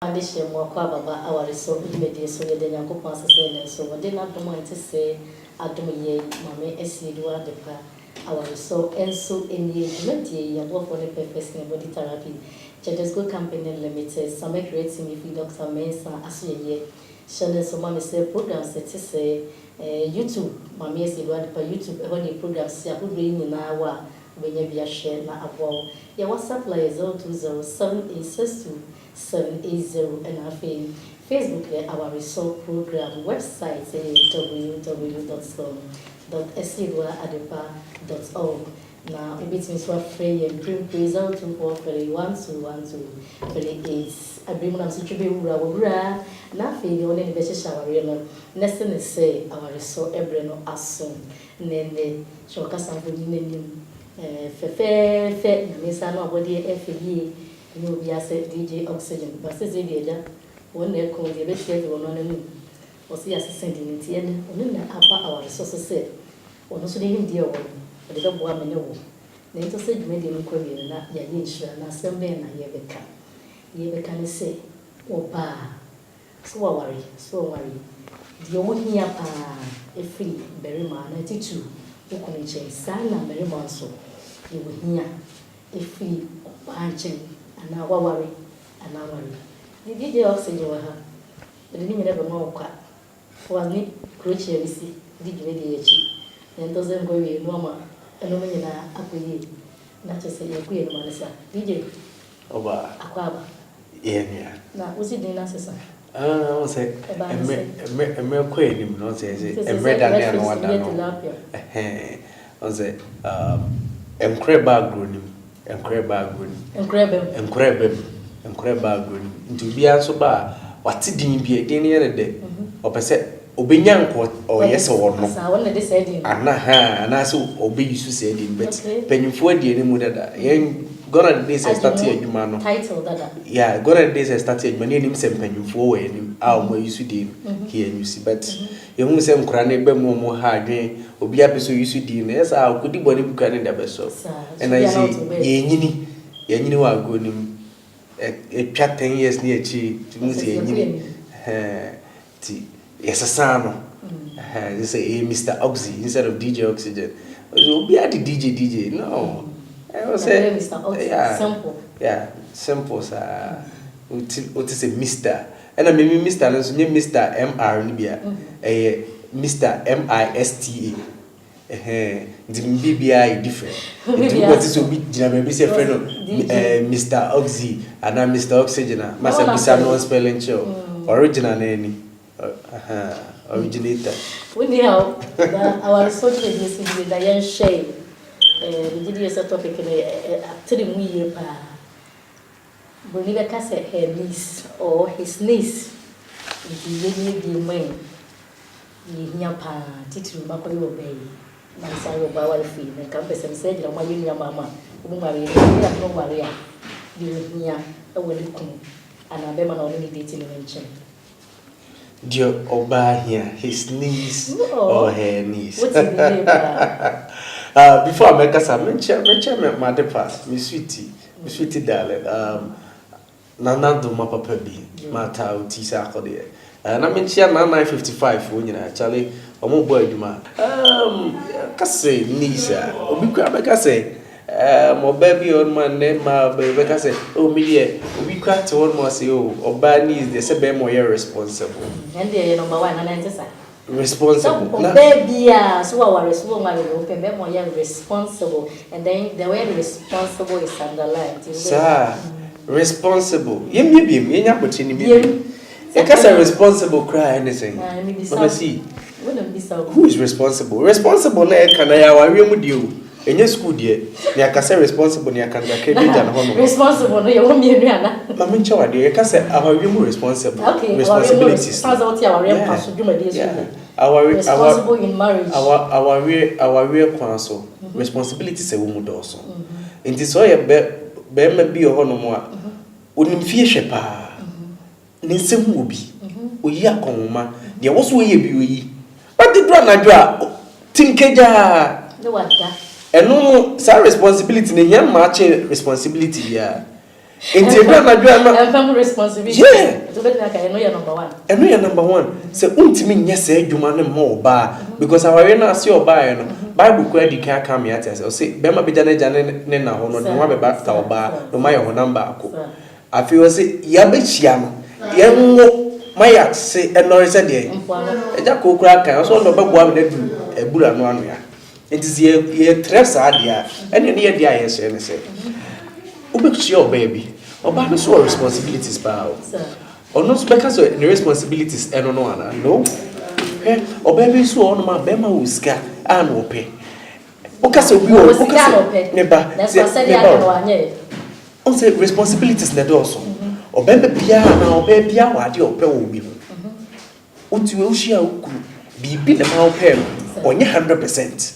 Foundation more baba our so immediate so the Yankopon say so what did not do want to say Adoye Mammy Esidua de Pa our so and so in the community and work for the purpose in body therapy. Jedesco Company Limited, some creating if Dr. Mensa as ye. Shannon so mammy say programs that say YouTube, Mammy Esidua de Pa YouTube, when the programs ya who bring in our when you be a share na a wall. Your WhatsApp line is 0207862 780 and Facebook our result program website www.esidua.org. Now it means what free and dream result to for 1 I bring them such a big rubber. Nothing the only best shower real. Next thing is say our result every no as soon. Nene show us something Fefe, Miss Anna body FE. You be as DJ Oxygen, but says the one day called the best yet one on a new. Was the assistant in the end, only upper our resources said. Or no, so they didn't dear one, but the dog woman no. Then to say, made him query, not the initial, and assembly, and I hear the can. You can say, oh, bah, so worry. The old here, a free, very man, 92, who can change, Sana, very monso. You will hear a free, punching. And now worry, and now worry. The DJ Oxygen were her. The living never more cut. For me, Croce, we see, did you and doesn't go away, Mama, and no man up with you. Not to say a queen, Manessa. DJ Oba, Aquaba. Yeah. Now, was it the answer? I say, a mere queen, not say, a red and one. I say, Incredible to be so bad. What's it doing? Be a dinner day, or per se, Obinyan or yes or no. I wanted to say, and I so obey you to say it, but penny for the enemy that young gonna days I started you man title that. Yeah, gonna days I started my name same penny for and our more you see here you see, but you won't say cranny more hard. Obi apeso yusu di na esa akudi boni buka ne da beso and I say yenyini wa go nim e twa 10 years ni achi mu say yenyini ti yesasa no they say Mr. Oxy instead of DJ Oxygen. Obi are the DJ no I was say Mr. Oxy simple simple sa what is a Mr. and I mean Mr. no so Mr. MR ni bia Mr. MISTA. The BBI different. What is so big? Maybe say friend Mr. Oxy and I'm Mr. Oxygen. Must be some non spelling show. Original any. Originator. We know our social is with Diane Shay. We did use a topic in a 3 year. Boniva Cassette, her niece or his niece. If you really be mine. Yapa, Titu Makoli obey. Mansaro Bawal fee, and campus and said, my union mamma, whom I have no Maria. You with me, I will look and I bear my only dating mention. Dear Oba here, his niece or her niece. What's the before I make us a mention, my depas, Miss Sweetie darling, Nana do my papa be, Mata Tisa Codia. And I mean, she had 955 when you actually, a more boy, you man. Cassay, Nisa, Obica say, more baby on my name, my baby, say, oh, me, we cracked one more say, or bad news, they say, more irresponsible. And they're number 1 and answer. Responsible. Baby, so our open more responsible, and then the way responsible is underlined. Sir, responsible. You may be in your opportunity. Because a responsible cry anything. Let me see. Who is responsible? Responsible can I with you? In your school, dear. You can say responsible, you can get responsible, no, you won't be a Mamma Chow, dear. You can say our responsible. Okay, responsibilities. Our responsible in marriage. Our real counsel. Responsibilities a woman also. In this way, a bear be a honor. Wouldn't fear shepherd. Ninsem obi oyi akonma de wo so ye bi but the draw na draw tinkeja no wada eno sa responsibility ne nyam ma che responsibility ya Enti ebra na dwa na family responsibility. To be like I know you're number 1. I know you're number 1. Say untimi nyese adwuma ne mo oba because aware na ase oba ye no Bible ko adi ka ka me ate say say be ma be jana jana ne na ho no ne wa be ba ta oba no ma ye ho number ako. Afi wo say ya be chia no ye nwo maya se enore se de eja ko kura kan so no be boa me na du ebura no anu ya. Enti ye tres adia ene ne ye dia ye se ne se Ubekuchi your baby. Oba no so responsibilities pa. Or not because the responsibilities no ana. No. O baby so on ma bema uska an ope. Oka se obi o oka se neba. On say responsibilities na do so. O baby bia na o baby bia wa de ope wo bi. Unti we ushia ukuru. Bibi na ma ope onye 100%.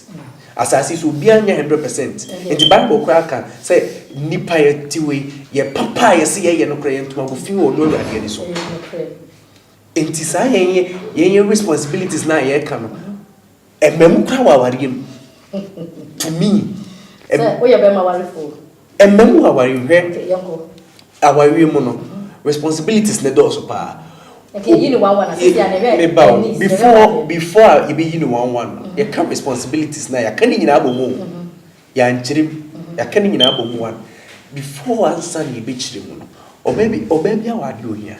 Asasi so bia nya 100%. And the Bible cracker say nipa ye tiwe ye papa ye se ye no kra ye ntuma go fi wo no awurade ani so. Enti sa ye responsibilities na ye ka no. Emem kra wa wari em. To me. Say wo ye be ma wari fo. Emem wa wari hwe. Yanko. Awari mu no. Responsibilities ne do so pa. Okay, you know one before you be you know one. You can responsibilities na ya kan nyina abomu. Ya nchirim, ya kan nyina abomu one. Before answer you be chirim no. Obaby awade ohia.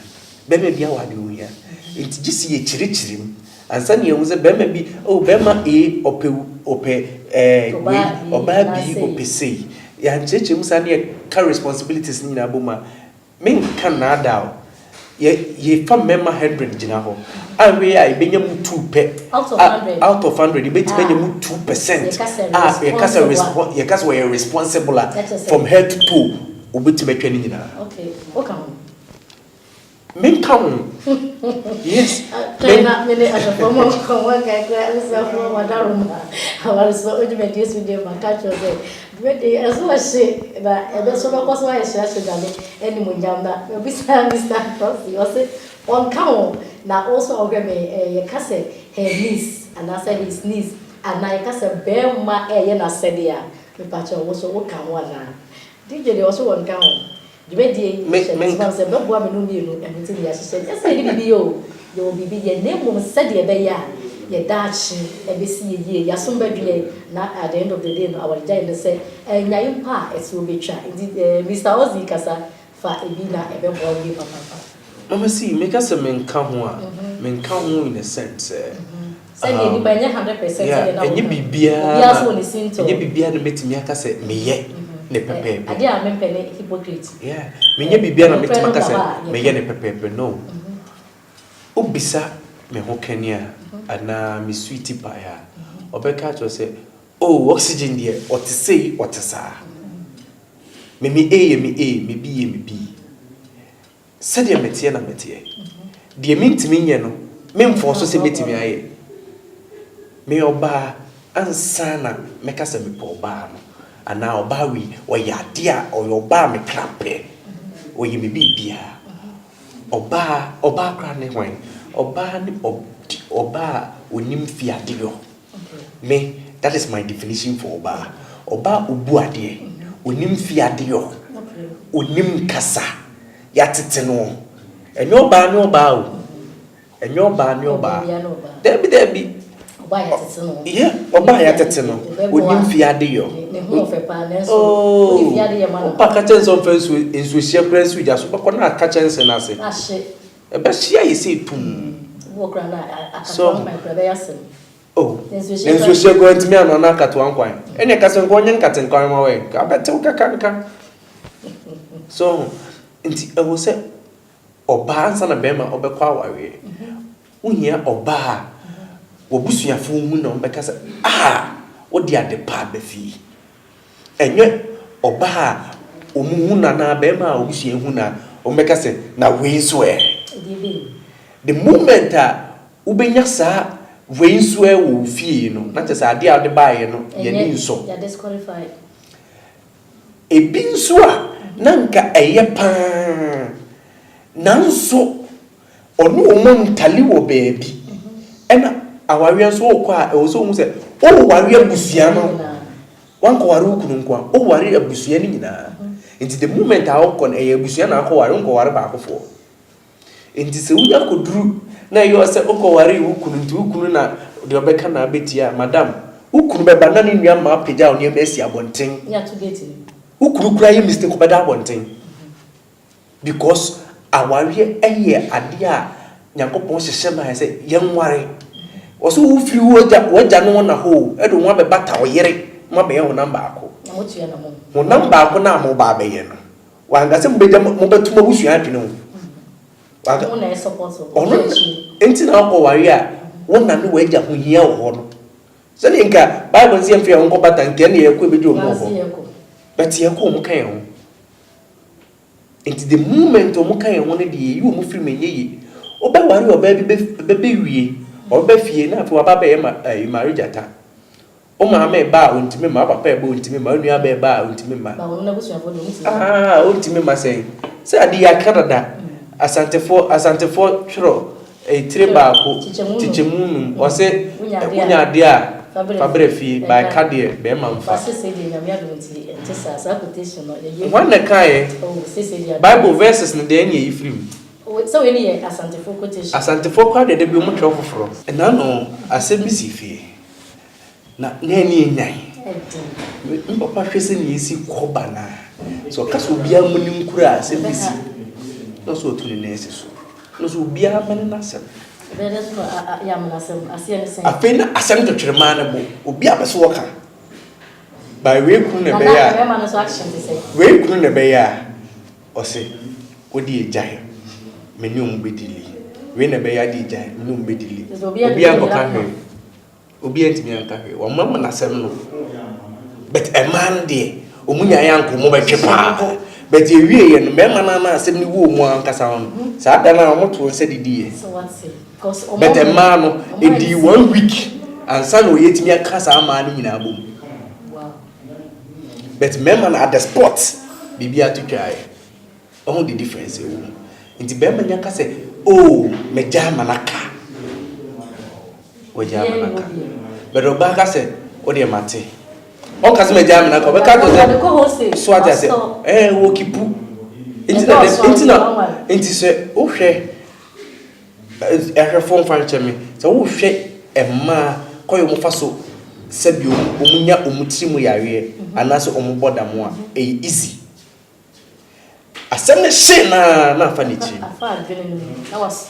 Bema bia awade ohia. Enti gisi ye chirichirim. Answer you hu say bema bi bema e ope obaby ope sei. Ya nchirim sa na ka responsibilities nyina abomu. Men kan na da ye fam member 100 gina ho awe ai benya mu 2 pe out of 100 you bet benya mu 2% ye kasa we responsible from head to toe obeti metwa ni nyina okay okay men come yes na mene aja fomo ko wa ka so for wadaruma our so ultimate this video ma catch you there we as well say na e be so ko so ya share dale eni mo nyamba we be Mr. Cross you say on count na also ogeme ye kase her niece and I said his niece and I kase be ma ye na said ya me patch wo so wo kan wa na DJ dey also on count Jibedi se be boa me no mienu emiti dia hye ese ni bibi yo bibi ye name said ye be ya ye dachi ebesi ye ya somba due na at the end of the day no our giant say nyayim pa eso betwa Mr. Ozzy kasa fa ebina ebe boa we papa mama see make us menka ho a menka ho in a sense say ni ba nya 100% na enye bibia so ni sinto enye bibia no metimi aka say meye ne pepepe ade a mempene hypocrite menye bibia na metimi aka say meye ne pepepe no obisa me ho kania ana me sweetie pie obeka cho say oxygen there otisei otisa me me bi said ye metie na metie de mintimi nye no memfo so se metimi aye me oba ansa na meka se me po oba no ana oba wi oyade a oyoba me krape oyi me bibia oba kra ne hwan oba ni oba onim fiade yo me that is my definition for oba obu ade onim fiade yo onim kasa ya tete no enyo ba o enyo ba debi oba ya tete no oba ya tete no onim fiade yo ne hu ofepa na so onim fiade ye ma no pa ka chen so fensu ensu hia kra su ja so ko na ka chen se na se ahye e be hia ye se tum wo kra na akatwa my brother yasen ensu hia go ntimi ana na akatwa nkwan ene ka se nko nyen katen kwan ma we ka bete ka so nti e wo se oba ansa na bema obekwa awawe uhia oba wobusuafo mu na obeka se odi ade pa ba fi enye oba omuhu na bema obusua hu na obeka se na we so the moment ubenya sa we so wo fie no na tese ade ade bae no ye ni so ya disqualified ebi nso nanka eye pa nanso onu omon tali wo beebi ena awari nso okwa e wo so hu se o wari abusua no wanko wari okunu nkwa o wari abusua ni nyina Into the moment I walk on a busiana ko ware nko ware baako fo. Into se wuya ko duru na yo se oko ware wukunu nti wukunu na de obeka na abetia madam wukunu be banana nua ma pagya oni esi abonten. Ya to get in. Wukunu kura ye mistake obeda abonten. Because aware eye ade a Yakopon hyehye ma say yenware. Oso wo firi waja no na ho edo nwa be bata oyere ma be ye ho namba ako. Na mo tua na mo. Mo namba ako na mo ba be ye no. Wa ngase mo beja mo betuma busu adwene ho. Wa ga na support o. Ono enti na ko ware a wona no waja ho hia wo ho no. Se ni nka Bible say mfia nko bata nke na ye ko bejo mo ho. But ye ko mo kan ho. Enti the moment o mo kan ho ne de yi o mo firi menye yi. Oba ware oba bi be wie. Oba fie na afo aba be marriage ata. O ma me ba ontime ma papa e ba ontime ma nua ba ba ontime ma. Ba wona busu afo do musi. Ontime ma say. Say adi ya Canada. Asantefo twro tire ba ko tichemunu o say unya ade a fabre fie ba kade be ma mfa. Ba se de nyame adonti ntisa sa quotation no ye. Wan na kai. Bible verses no de enye ifrim. So we need Asantefo quotation. Asantefo kwa de bi mu twro foforo. Na no asem si fie. Na eni enyan. Mpapa hwese ni esi koba na. So kaso bia mu ni nkura asem si. No so to ni nese so. No so bia man na asem. Be dey so ya man asem asem sen. Afena asem to twirema na bo. Obi abeso woka. By we kunu na be ya. Na man so action dey say. We kunu na be ya. O se odi ejai. Menum bedili. We na be ya di ejai. Menum bedili. Obi ankoka hwe. Obi antimi anka hwe. Wo mamma na asem no. But a man there, Omunya yanko mo betwe pa. But ye wie ye no mema na asem ni wo mu ankasa on. Sa da na mo to nse didi. So what say? Because But a man no e di 1 week and san o yetimi akasa ama ni nyina bom. Wow. But mema na at the spot bibia to try. Oh the difference e wo. Nti be ma nyaka say oh me jama naka. Wo jama naka. But Obaka say o de mate. On kasi me jam na ko be ka to say so ati say wo kipu enti se o hwe phone fan chemi se wo hwe ma koyo mo faso se bi omunya omutiri mu yare anaso omuboda mo a easy asem ne she na fa ni chi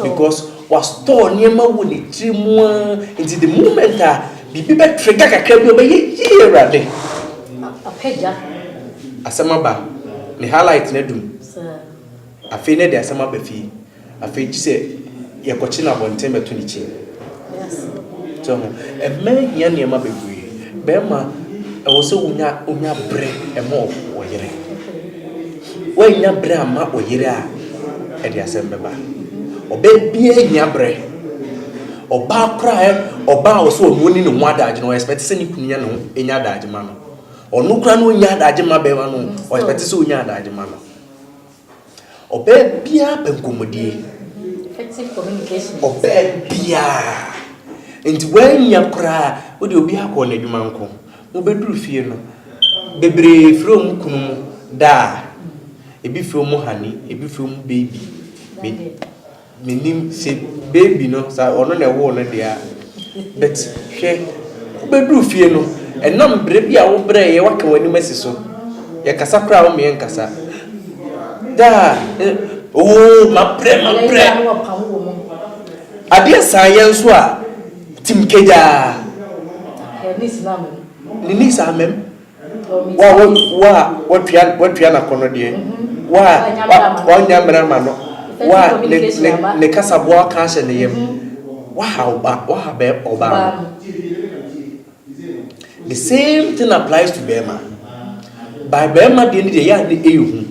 because was store niema wo ni tiri mu enti the moment bibi be trigger kakra bi obaye yirade apeja asema ba ni highlight na dum afi ne de asema ba fi afi ji se ye kochi na bonten beto ni chi yes so e me nya ne ma bebre be ma e wo se unya bre e mo oyire wo nya bre ama oyire a e de asema ba oba bia nya bre oba kra oba wo so oni no adaje no expect se ni kunya no enya adaje ma no onu kra no nya adaje ma be ma no o expect se onya adaje ma no oba bia benkomodie effective communication oba bia enti wanya kra wo de obi akọ na adwuma nko mo beduru fie no bebre from kunu mu da ebi from hani ebi from baby menim se baby no sa ono na wo no dia but hwe beduru fie no enam bre bia wo bre ye waka wani masiso ye kasa kra wo me nkasa da oh ma bre adia sa yenso a timkeja ni sa mem wa twa na kono de wa nyamra ma no wa ne kasa boa ka hye ne yem wa be oba the same thing applies to Bema by Bema de ni de ya ne ehu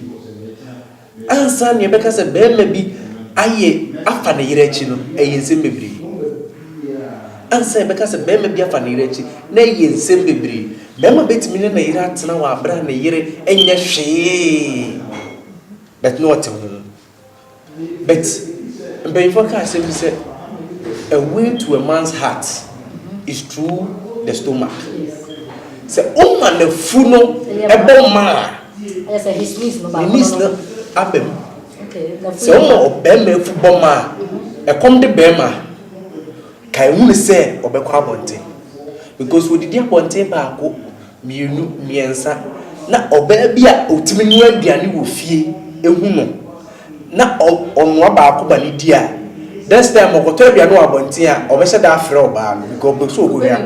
ansa ne be ka se Bema bi aye afa ne yire chi no eyensem bebri ansa be ka se Bema bi afa ne yire chi na eyensem bebri Bema betimi ne na yire atena wa abra ne yire enye hwe but no what but before can say a way to a man's heart is through the stomach. Say, oh man, the funo, a bomb man, Yes, his niece no ba. Niece no abem. Okay. So obema football ma. E kom de bema. Kai hu say obekọ abonte. Because we did abonte baako mienu miensa na oba bia otimi nu aduane wo fie ehu no. Na onwa baako ba ni dia. This time okoto aduane wo abonte a obehye da afre oba no because obekso ogoria.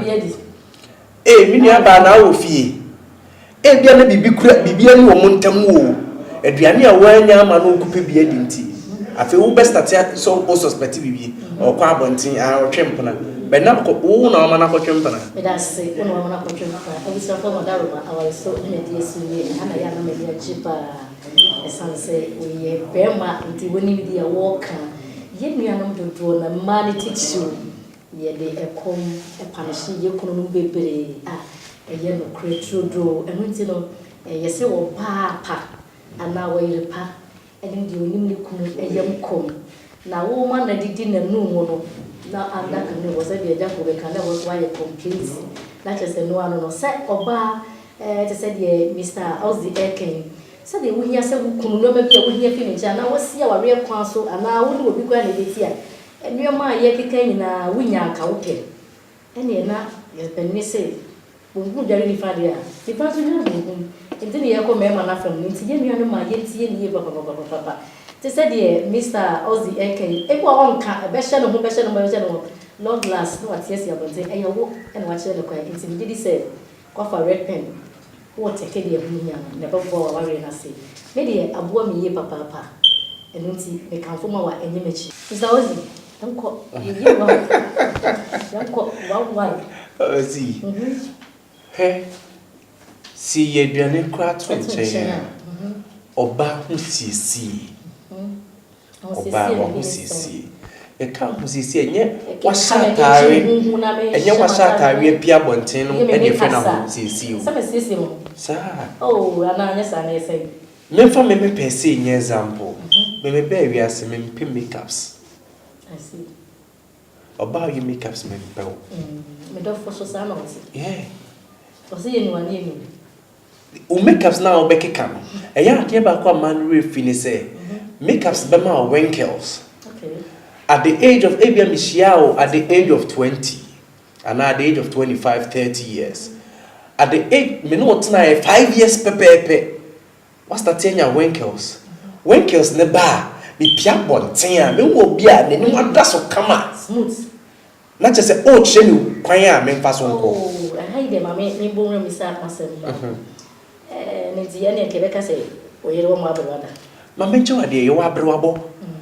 Mini aba na wo fie. Bia na bibi ani wo montam wo. Aduane a wanya ama no okupe bia di nti. Afi wo best start so o suspect bibi o kwa abonte a o twempna. Be na ko wo na ama na ko twempna. Me da se wo na ama na ko twempna. Obisa for Madaroma our so me die suye ana ya na me dia chipa. Esanse we ye bema nti woni bi dia wo kan. Ye nuanom dodo na ma ne titsu. Ye de ekom epanishi ye kunu no bebre eye no kretro enu nti no ye se wo pa ana wo yire pa enu di onim ne kunu eyem kom na wo ma na didi na nu mu no na anda kan ne wo se bi eja ko be kan na wo so aye complete na chese no ano no se oba te se de Mr. Ozzy Eken se de wo hia se wo kunu no ma bi wo hia fi ne cha na wo se ya ware kwan so ana wo ne obi kwa na beti a enu ma ye keka nyina wunya aka wo pe ene na ye penni se bongu jari ni fadi a ti pa so ni bongu enti ne ye ko me ma na fam ni ti ye nuanu ma ye ti ye ni ye papa ti se de Mr. Ozzy Eken e ko onka be hye no ho be hye no long glass no atiesi abonte e ye wo ene wa chere no kwa enti bi di se kwa fa red pen wo teke de abunya ne ba bo wa we na se me de aboa mi ye papa enu nti me kan fo ma wa enye mechi Mr. Ozzy Uncle, you Uncle, see. Hey, see ye aduane kra to nche. Oba hu sisi. Oba hu sisi. E ka hu sisi enye washatare. Enye washatare bia bonten no ene fe na hu sisi o. Some sisi mo. Sa. Oh, ana anya sa na say. Me fa me pese nye example. Me be wiase me pim makeups. I see. About your makeups, me pal. Me don't for so sana. Yeah. O se yenu ani enu. O makeups now be kekam. E ya tie ba kwa man re fini say. Makeups be ma wrinkles. Okay. At the age of Abia Michiao, at the age of 20, and at the age of 25, 30 years. At the age, me no tna 5 years pepepe. What's that thing your wrinkles? Wrinkles ne ba. Me pia bonten a me wo bia ne ni wada so kama Smooth. Na che se o che ni kwan a me mfa so nko. Oh, I de ma me bo re mi sa asem ba. Ne ti ye ne ke be ka se o yere wo ma abrada. Ma me che wade ye wa abrewabo.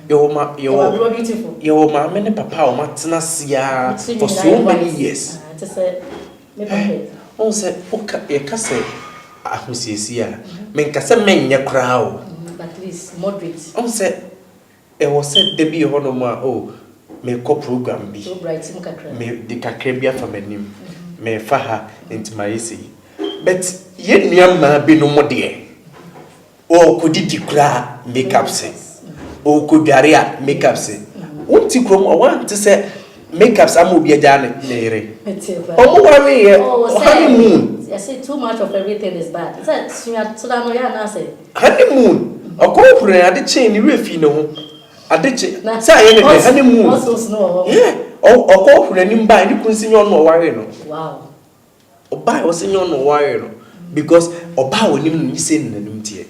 Ye wo ma ye wo beautiful. Ye wo ma me ne papa o matena sia for so many years. Te se me papa. On se o ka ye ka se ahosiesi a me nka se menye kra o. At least moderate. On se e wo se de bi ho no ma o me ko program bi. So bright mu kakra. Me de kakra bi afa manim. Me fa ha entima yesi. But ye nua ma bi no mo de. O ko didi kra makeup se. O ko dware a makeup se. Wonti krom o want se makeups am obi aja ne ere. O mo wa we ye honeymoon. I say too much of everything is bad. Is that so that no ya na say. Honeymoon. Okopure ade chain ni refi ne ho. Ade che. Say ye ne honeymoon. Also snow. Yeah. Okopure ni mba ni kunsi nyo no ware no. Wow. Oba o se nyo no ware no because oba onim ni se nanum tie.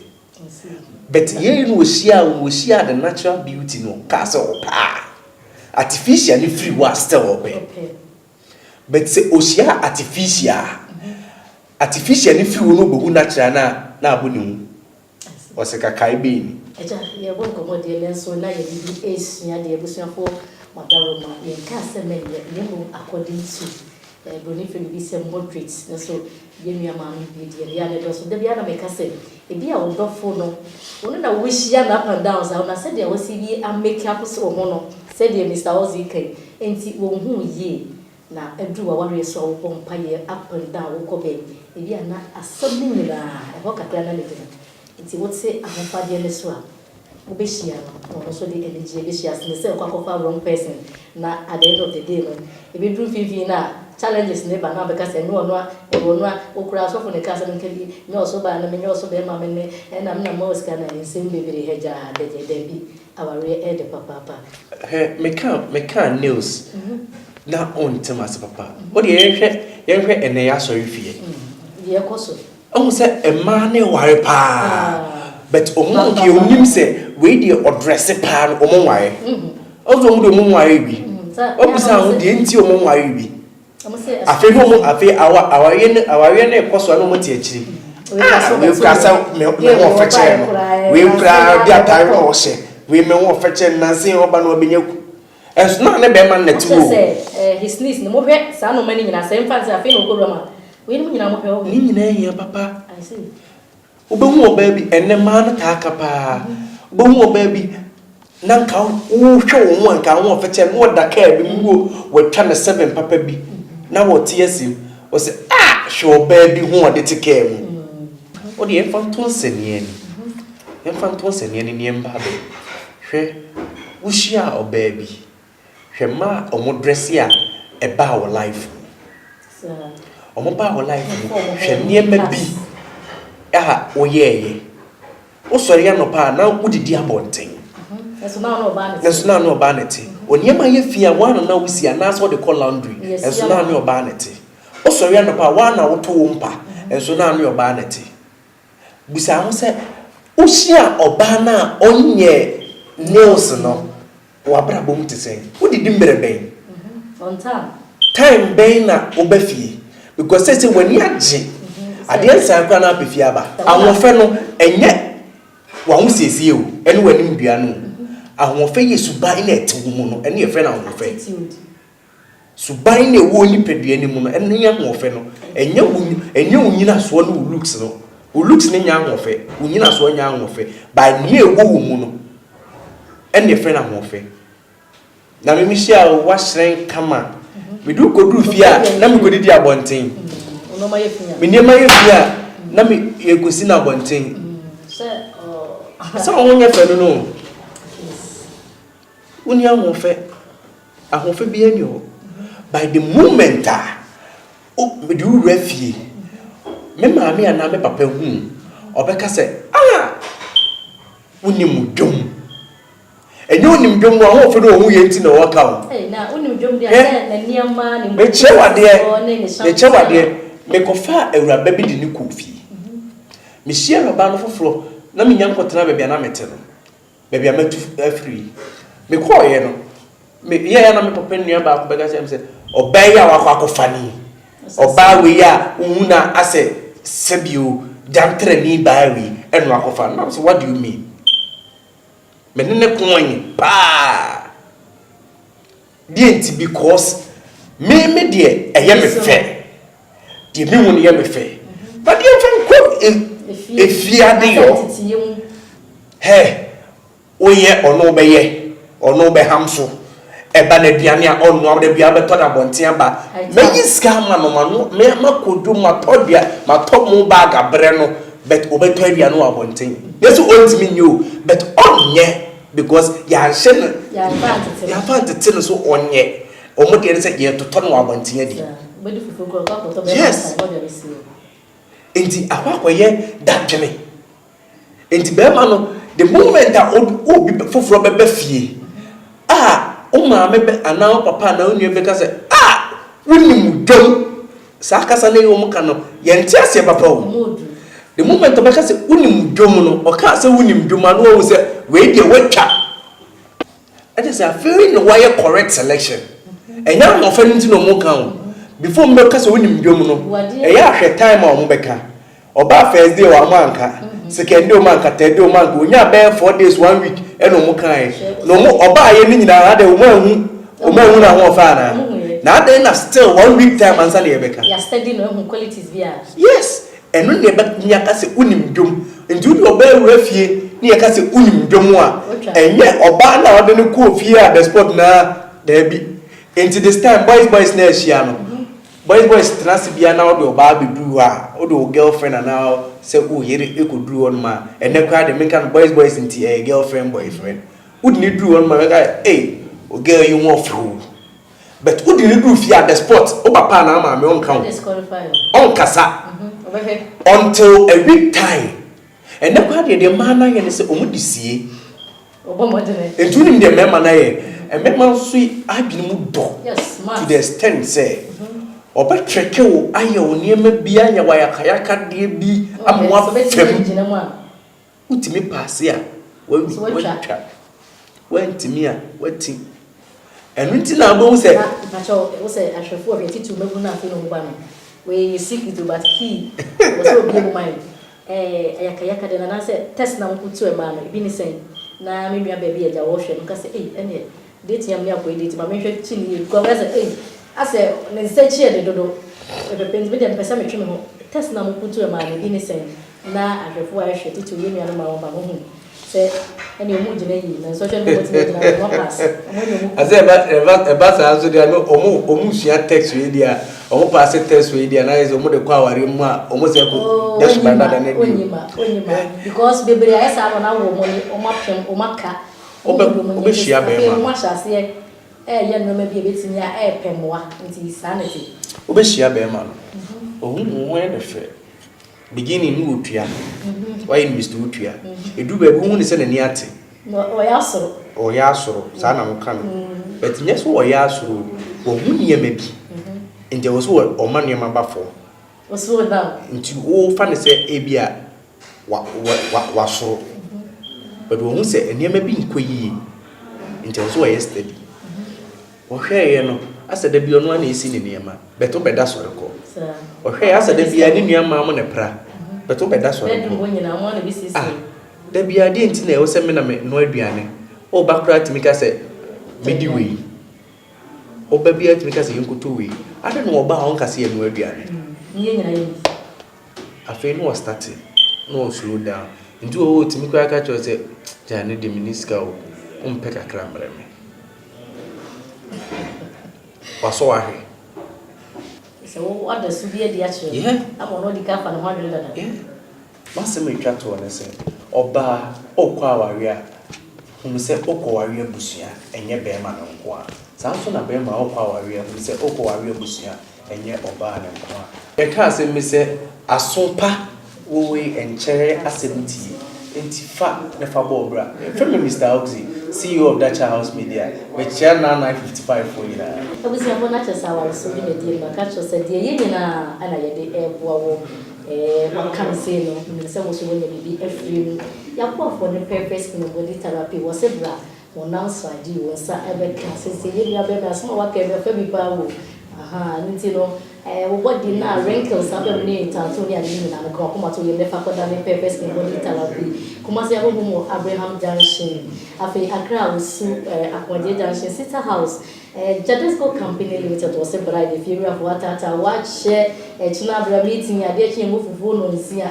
But ye no shia the natural beauty no ka se opa. Artificial ni free was still open. But say oshia artificial. Artificial ni free no bo natural na abonu. O se kakai be ni. Eja ye won komodie lenso na ye bi esua de ebusuafo Madaroma ye ka se men ye no according to Boniface bi se moderate so ye nua ma no bi de ya ne do so de bia na me ka se e bia wo dofo no wonu na wo hia na up and down sa na se de wo si bi a make up so mo no se de Mr. Ozzy Eken enti wo hu ye na edu wa ware so wo pompa ye up and down wo ko be e bia na asem ni na e ho kakra na le enti wote ahofade ne so a Obeshia, or also the energy, Obeshia, and the same wrong person. Now, at the end of the day, if you do Vivina, challenges never now because I know who crash off on the castle and can be also by and also by mamma, and I'm not most kind of same baby hedger, Debbie, our real head, papa. Me can't news. Now on to my papa. What do you hear? And they are sorry for you. Yeah, also. Almost a man, worry pa. But Omo you nim say we dey address pan Omo why. Also mo do Omo why bi. Obisa ho dey nti Omo why bi. Afi no afi our ye na ekoso no mo ti akiri. We kasa me wo feche no. We kra dia time o she. We me wo feche na sin oba no obenyaku. Enso na be man na ti wo. His niece no mo hwe sa no mani nyina sem fancy afi no kodoma. We ni nyina mo hwe o. Ni nyina hia papa. I see. Obehu baby enne man ta kapa obehu baby nanka wo hwe wo anka wo feche no da ka bi mu wo twa na 7 papa bi na wo tie asim wo se hwe baby ho de te ka mu wo de fanton senie ni fanton senie ni mba be hwe wo hia o baby hwe ma o mo dress ya e ba wo life o mo ba wo life hwe niema bi oyeye o sori ya no pa na udidi abonten eso na no ba neti eso na no ba neti oniema ye fia wana na wusi ana so de call laundry eso na no ba neti o sori ya no pa wana wo to mpa eso na no ba neti busa ho se o hia oba na onye nails no wa bra bom te sen udidi mbere ben on time ben na obafie because say when you age Adiye sankwa na apefia ba ahofe no enye wa hu siesie o ene wani mbua no ahofe ye suban na ete wo mu no ene ye fe na ahofe suban na ewo ni pedua ni mu no ene ye ahofe no enye unyina so no looks no looks ne nya ahofe unyina so nya ahofe ba ni ewo wo mu no ene ye fe na ahofe na me mihia wa hyen kama me du kodu fia na me kodidi abonten Minema yefia na mi yekosi na bonten. So onye fe no. Uni ahofe. Ahofe bi ani o. By the moment o me do refie. Me maami ana me papa hu. Obeka se uni mudwom. Enye uni mudwom no ahofe no hu ye nti na waka o. Na uni mudwom dia na niama ni. Me chewade. Me kofa ewura bi di ni kofi me hia roba no foforo na me nyankotena bebia na mete no bebia matu afri me ko ye no me ye na me papa nua ba ko bega sem se obey ya wakọ akofani oba we ya una ase sebio dantre ni ba we enu akofa na so what do you mean me ne konyi pa dienti because me de eye me fe di me won ye me fe but ye fan ko efiade yo oye ono be hamso eba na duane a onu abde bia beto da bonten ba meyi ska ma no ma no me makodu matodua matomu bag abre no but obeto adua no abonten yesu ontimi nyo but onye because ya hye ya fantete no so onye omode ne se ye toto no abonten adi yes enti akwakoye dadwene enti be ma no the moment that obi foforo bebe fie maame be ana papa na onua be ka se wonim dom sa kasa na yo muka no ye nti ase papa o the moment be ka se wonim dom no o ka se wonim dom anu o se we dey watcha it is a very no why correct selection enya no fa nti no muka o before me ka se wonim dom no eya hwe time a o be ka oba first day wa manka second day o manka third day o manka onya be 4 days 1 week eno muka no mo oba ye ni nyina ade o mahu na ho fa na ade na still 1 week time ansa le yebeka ya study no hu qualities bia yes eno ne be nya ka se unim dom ndu oba ewura fie ni ye ka se unim dom a enye oba na ode ne ko fie a the sport na there be into this time boys na ehia no boys trans bia na wo ba be du a wo do girlfriend and now say wo yere e ko du on ma ene kwa de make boys nti girlfriend boyfriend wo di du on ma hey o girl you want through but wo di do fi at the spot wo papa na ma me on kan on kasa until a week time ene kwa de man na ye say o mu disie entu nim de mema na ye mema so adwene mu do to the extent say oba treke wo aye wo niema bia ya wa yakayaka de bi amwa fem utimi paase a wantimi a wati enu nti na abo se wo se ahwefo of titu magu na afi no ba no we secret but key wo so obi mu mind ayakayaka de na say test na nkutu e ma no bi ni sen na me nua ba bi eja wo hwe no ka say ene date yam ya ko date ma me hwe chini ko wa say ase ne sechi de dodo e be me dem pesa me twe me ho test na nkutu e ma no bi ni sen na ahwefo a hwe titu ye nua no ma wo ba ho se ene omu gina yi na social media gina no pass ase eba sa so dia no omu sua text we dia omu pass text we dia na is omu de kwa ware mu a omu se ko dash by na na onyima because bebre aye sa na wo mo ni omu apem omu aka obe hia be ma omu ashase ye no ma bi ebetimi a pemwa nti sanity obe hia be ma no omu we de fe beginning ni wotua why Mr. wotua edu ba bu hu ni se na ni ate o ya soro sa na mo kan but nyeso o ya soro wo hu ni ema bi nje wo so o ma ni ema ba fo wo so da nti wo fa ne se e bia wa soro but wo hu se ni ema bi nkoyi nje wo so o yesterday wo hwe ye no asa da bi ono na esi ni ema but o beda soro ko o hwe asa da bi ani nua ma mo ne pra but o beda soro ko nyina mo na bi sisi da bi ade nti na e wo se me na me no aduane o bakra timika se medi we o ba bi atimika se yinkoto we ade no oba on kase enu aduane niye nyina yi afi no start no slow down nti o timika aka cho se jane de miniska o umpe kakra mreme waso wa he so what the subie dia che amo no di ka fa no ho adwele dada mase me twa to ne se oba okwa aware a hunu se okwa aware busua enye be ma no nko a sanso na be ma okwa aware hunu se okwa aware busua enye oba ne nko a e ka se me se asompa wo we enchere asebiti enti fa ne fa bo bra from Mr. Oxy CEO of Dacha House Media with chair now 955 for you na obusi ambo na chesa wa so bi medie ma ka cho se die ye nyina ana ye de eboa wo kan se no me se wo so wo bi afrim ya po for the purpose in body therapy wo se bra wo now swadi wo sa ebe ka se ye bia be na so wa ka be fa bi pa wo nti no wo body na wrinkles abem ni tattoo ni ani na ko kuma to ye nefa ko da ni purpose in body therapy kuma se abo mo Abraham Junction afi Accra usu Akwaje Junction Sister House Jadesco Company Limited was a bride if you have water watch china bra meeting ya de chi mo fufu no nsi a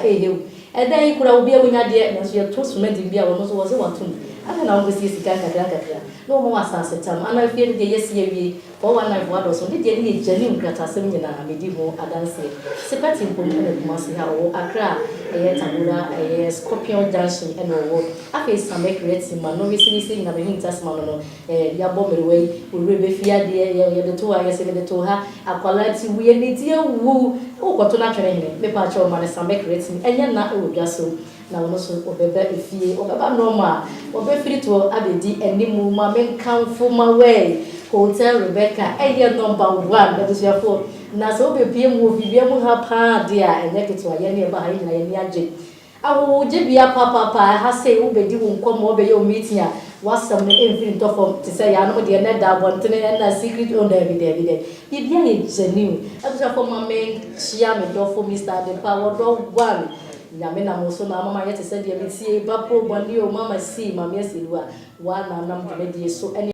and then you could have be a winner there and so your toast meant to be a almost was a one to I don't know if you can no more as a time and I feel the yes ye for one night what was only the genuine grata seminar and medieval adanse separating pompe must have Accra Tabula Scorpion Junction and all after some creating man no receiving na be hintas man no ya bomb away we be fear the the two I say the to her quality we need you woo o ko to na twere hene me pa cho man some creating enya na o dwa so na wono so obeba efie obeba normal obefiri to abedi animu ma men kanfo ma we Hotel Rebecca eye number 1 that is your phone na so be pie mu bibia mu ha pa dia enye ketwa ye ne ba ha nyina ye ni age awo je bia papa ha say wo bedi wo nkom wo be yo meeting a wasam ne every to form to say ya no de na da bontene na secret on there bibia ye genuine that is for my men chia me do for Mr. the power do one nyame na mo so na mama ye te say de be tie ba pro boni o mama si mama ye si wa na nam de me die so